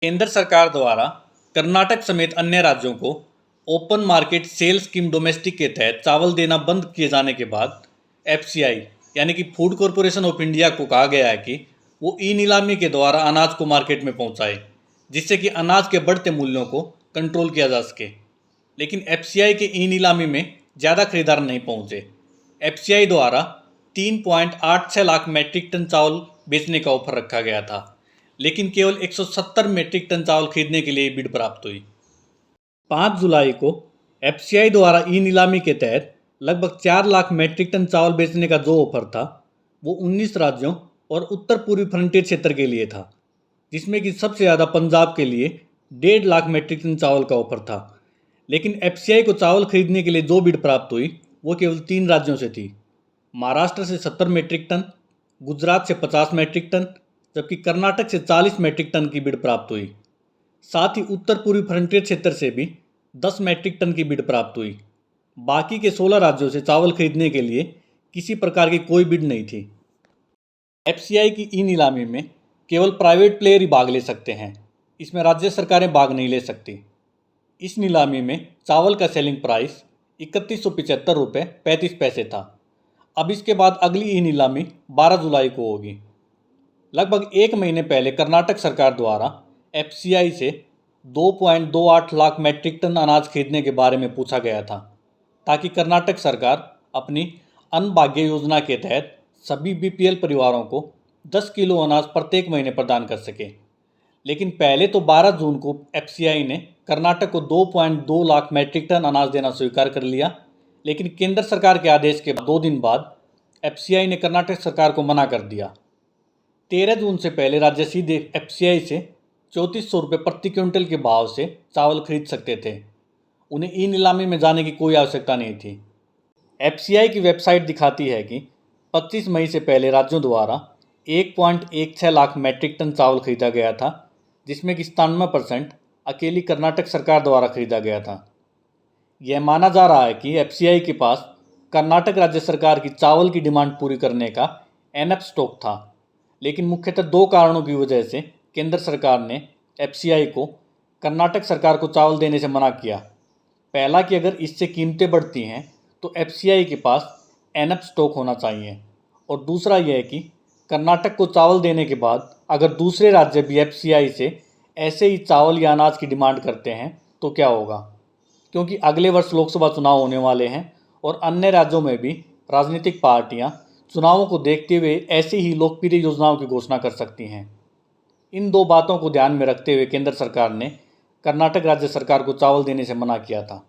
केंद्र सरकार द्वारा कर्नाटक समेत अन्य राज्यों को open market sale scheme domestic के तहत चावल देना बंद किए जाने के बाद एफसीआई यानी कि फूड कॉरपोरेशन ऑफ इंडिया को कहा गया है कि वो ई नीलामी के द्वारा अनाज को मार्केट में पहुंचाए, जिससे कि अनाज के बढ़ते मूल्यों को कंट्रोल किया जा सके। लेकिन एफसीआई के ई नीलामी में ज़्यादा खरीदार नहीं पहुंचे। एफसीआई द्वारा 3.86 लाख मैट्रिक टन चावल बेचने का ऑफर रखा गया था, लेकिन केवल 170 मैट्रिक टन चावल खरीदने के लिए बिड प्राप्त हुई। 5 जुलाई को एफसीआई द्वारा ई नीलामी के तहत लगभग 4 लाख मैट्रिक टन चावल बेचने का जो ऑफर था वो 19 राज्यों और उत्तर पूर्वी फ्रंटियर क्षेत्र के लिए था, जिसमें कि सबसे ज़्यादा पंजाब के लिए 1.5 लाख मैट्रिक टन चावल का ऑफर था। लेकिन एफसीआई को चावल खरीदने के लिए जो बिड प्राप्त हुई वो केवल 3 राज्यों से थी। महाराष्ट्र से 70 मैट्रिक टन, गुजरात से 50 मैट्रिक टन, जबकि कर्नाटक से 40 मैट्रिक टन की बिड प्राप्त हुई। साथ ही उत्तर पूर्वी फ्रंटियर क्षेत्र से भी 10 मैट्रिक टन की बिड प्राप्त हुई। बाकी के 16 राज्यों से चावल खरीदने के लिए किसी प्रकार की कोई बिड नहीं थी। एफसीआई की ई नीलामी में केवल प्राइवेट प्लेयर ही भाग ले सकते हैं, इसमें राज्य सरकारें भाग नहीं ले सकती। इस नीलामी में चावल का सेलिंग प्राइस 3175 रुपये 35 पैसे था। अब इसके बाद अगली ई नीलामी 12 जुलाई को होगी। लगभग एक महीने पहले कर्नाटक सरकार द्वारा एफसीआई से 2.28 लाख मैट्रिक टन अनाज खरीदने के बारे में पूछा गया था, ताकि कर्नाटक सरकार अपनी अन्न भाग्य योजना के तहत सभी बीपीएल परिवारों को 10 किलो अनाज प्रत्येक महीने प्रदान कर सके। लेकिन पहले तो 12 जून को एफसीआई ने कर्नाटक को 2.2 लाख मैट्रिक टन अनाज देना स्वीकार कर लिया, लेकिन केंद्र सरकार के आदेश के 2 दिन बाद एफसीआई ने कर्नाटक सरकार को मना कर दिया। 13 जून से पहले राज्य सीधे एफसीआई से 3400 रुपये प्रति क्विंटल के भाव से चावल खरीद सकते थे। उन्हें ई नीलामी में जाने की कोई आवश्यकता नहीं थी। एफसीआई की वेबसाइट दिखाती है कि 25 मई से पहले राज्यों द्वारा 1.16 लाख मैट्रिक टन चावल खरीदा गया था, जिसमें कि 97% अकेली कर्नाटक सरकार द्वारा खरीदा गया था। यह माना जा रहा है कि एफसीआई के पास कर्नाटक राज्य सरकार की चावल की डिमांड पूरी करने का एनफ स्टॉक था, लेकिन मुख्यतः 2 कारणों की वजह से केंद्र सरकार ने एफसीआई को कर्नाटक सरकार को चावल देने से मना किया। पहला कि अगर इससे कीमतें बढ़ती हैं तो एफसीआई के पास एनफ स्टॉक होना चाहिए, और दूसरा यह है कि कर्नाटक को चावल देने के बाद अगर दूसरे राज्य भी एफसीआई से ऐसे ही चावल या अनाज की डिमांड करते हैं तो क्या होगा, क्योंकि अगले वर्ष लोकसभा चुनाव होने वाले हैं और अन्य राज्यों में भी राजनीतिक पार्टियां चुनावों को देखते हुए ऐसी ही लोकप्रिय योजनाओं की घोषणा कर सकती हैं। इन 2 बातों को ध्यान में रखते हुए केंद्र सरकार ने कर्नाटक राज्य सरकार को चावल देने से मना किया था।